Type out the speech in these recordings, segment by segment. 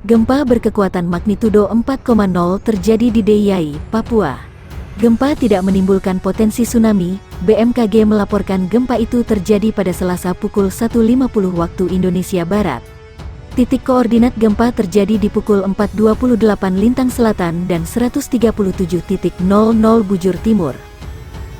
Gempa berkekuatan magnitudo 4,0 terjadi di Deiyai, Papua. Gempa tidak menimbulkan potensi tsunami. BMKG melaporkan gempa itu terjadi pada Selasa pukul 1.50 waktu Indonesia Barat. Titik koordinat gempa terjadi di pukul 4.28 Lintang Selatan dan 137.00 Bujur Timur.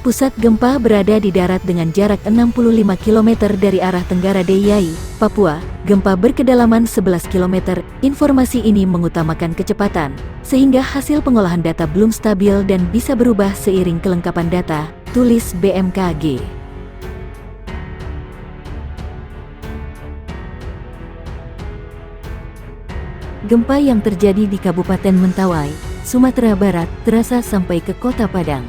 Pusat gempa berada di darat dengan jarak 65 km dari arah tenggara Deiyai, Papua. Gempa berkedalaman 11 km. Informasi ini mengutamakan kecepatan, sehingga hasil pengolahan data belum stabil dan bisa berubah seiring kelengkapan data, tulis BMKG. Gempa yang terjadi di Kabupaten Mentawai, Sumatera Barat, terasa sampai ke Kota Padang.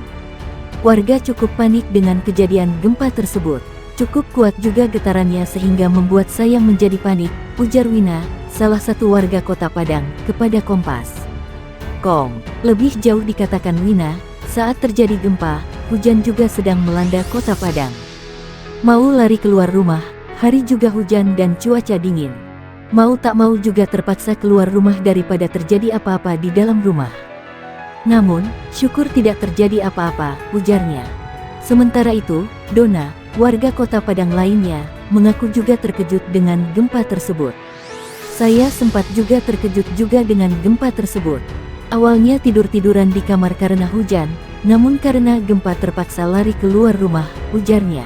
Warga cukup panik dengan kejadian gempa tersebut. Cukup kuat juga getarannya sehingga membuat saya menjadi panik, ujar Wina, salah satu warga Kota Padang, kepada Kompas. Lebih jauh dikatakan Wina, saat terjadi gempa, hujan juga sedang melanda Kota Padang. Mau lari keluar rumah, hari juga hujan dan cuaca dingin. Mau tak mau juga terpaksa keluar rumah daripada terjadi apa-apa di dalam rumah. Namun, syukur tidak terjadi apa-apa, ujarnya. Sementara itu, Dona, warga Kota Padang lainnya, mengaku juga terkejut dengan gempa tersebut. Saya sempat juga terkejut juga dengan gempa tersebut. Awalnya tidur-tiduran di kamar karena hujan, namun karena gempa terpaksa lari keluar rumah, ujarnya.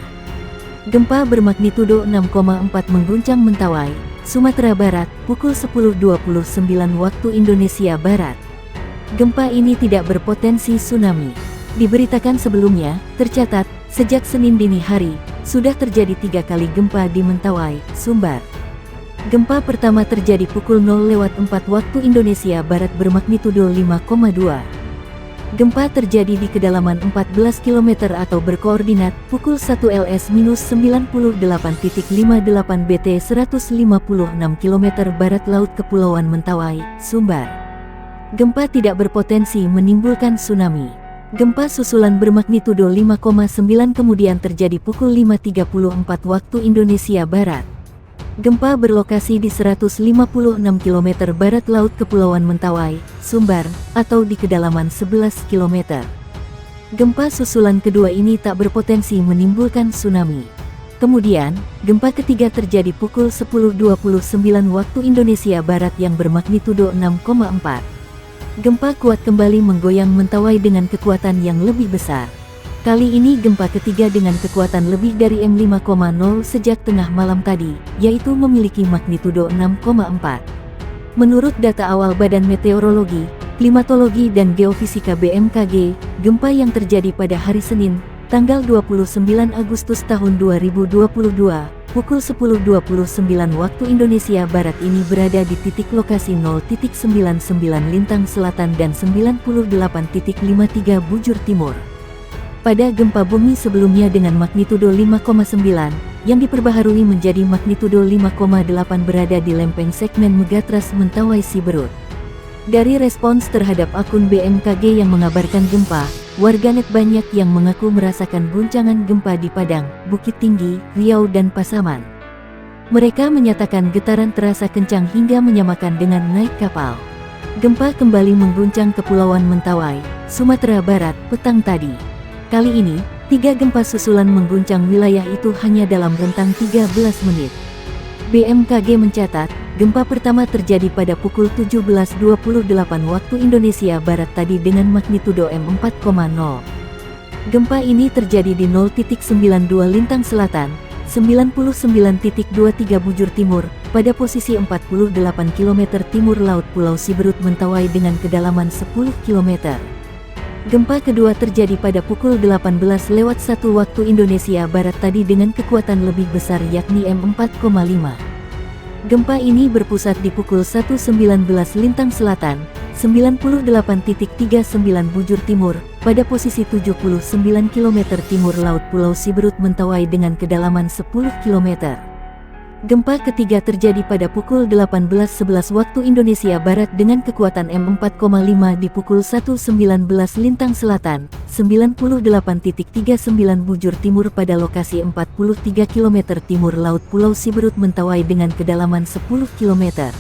Gempa bermagnitudo 6,4 mengguncang Mentawai, Sumatera Barat, pukul 10.29 waktu Indonesia Barat. Gempa ini tidak berpotensi tsunami. Diberitakan sebelumnya, tercatat, sejak Senin dini hari, sudah terjadi 3 kali gempa di Mentawai, Sumbar. Gempa pertama terjadi pukul 0.04 waktu Indonesia Barat bermagnitudo 5,2. Gempa terjadi di kedalaman 14 km atau berkoordinat pukul 1 LS-98.58 BT 156 km barat laut Kepulauan Mentawai, Sumbar. Gempa tidak berpotensi menimbulkan tsunami. Gempa susulan bermagnitudo 5,9 kemudian terjadi pukul 5.34 waktu Indonesia Barat. Gempa berlokasi di 156 km barat laut Kepulauan Mentawai, Sumbar, atau di kedalaman 11 km. Gempa susulan kedua ini tak berpotensi menimbulkan tsunami. Kemudian, gempa ketiga terjadi pukul 10.29 waktu Indonesia Barat yang bermagnitudo 6,4. Gempa kuat kembali menggoyang Mentawai dengan kekuatan yang lebih besar. Kali ini gempa ketiga dengan kekuatan lebih dari M5,0 sejak tengah malam tadi, yaitu memiliki magnitudo 6,4. Menurut data awal Badan Meteorologi, Klimatologi dan Geofisika BMKG, gempa yang terjadi pada hari Senin, tanggal 29 Agustus tahun 2022, pukul 10.29 waktu Indonesia Barat ini berada di titik lokasi 0.99 Lintang Selatan dan 98.53 Bujur Timur. Pada gempa bumi sebelumnya dengan magnitudo 5,9, yang diperbaharui menjadi magnitudo 5,8 berada di lempeng segmen Megatras Mentawai Siberut. Dari respons terhadap akun BMKG yang mengabarkan gempa, warganet banyak yang mengaku merasakan guncangan gempa di Padang, Bukit Tinggi, Riau dan Pasaman. Mereka menyatakan getaran terasa kencang hingga menyamakan dengan naik kapal. Gempa kembali mengguncang Kepulauan Mentawai, Sumatera Barat, petang tadi. Kali ini, 3 gempa susulan mengguncang wilayah itu hanya dalam rentang 13 menit. BMKG mencatat, gempa pertama terjadi pada pukul 17.28 waktu Indonesia Barat tadi dengan magnitudo M4,0. Gempa ini terjadi di 0.92 Lintang Selatan, 99.23 Bujur Timur, pada posisi 48 km timur laut Pulau Siberut Mentawai dengan kedalaman 10 km. Gempa kedua terjadi pada pukul 18.01 waktu Indonesia Barat tadi dengan kekuatan lebih besar yakni M4,5. Gempa ini berpusat di pukul 1.19 Lintang Selatan, 98.39 Bujur Timur, pada posisi 79 km timur laut Pulau Siberut Mentawai dengan kedalaman 10 km. Gempa ketiga terjadi pada pukul 18.11 waktu Indonesia Barat dengan kekuatan M4,5 di pukul 1.19 Lintang Selatan, 98.39 Bujur Timur pada lokasi 43 km timur laut Pulau Siberut Mentawai dengan kedalaman 10 km.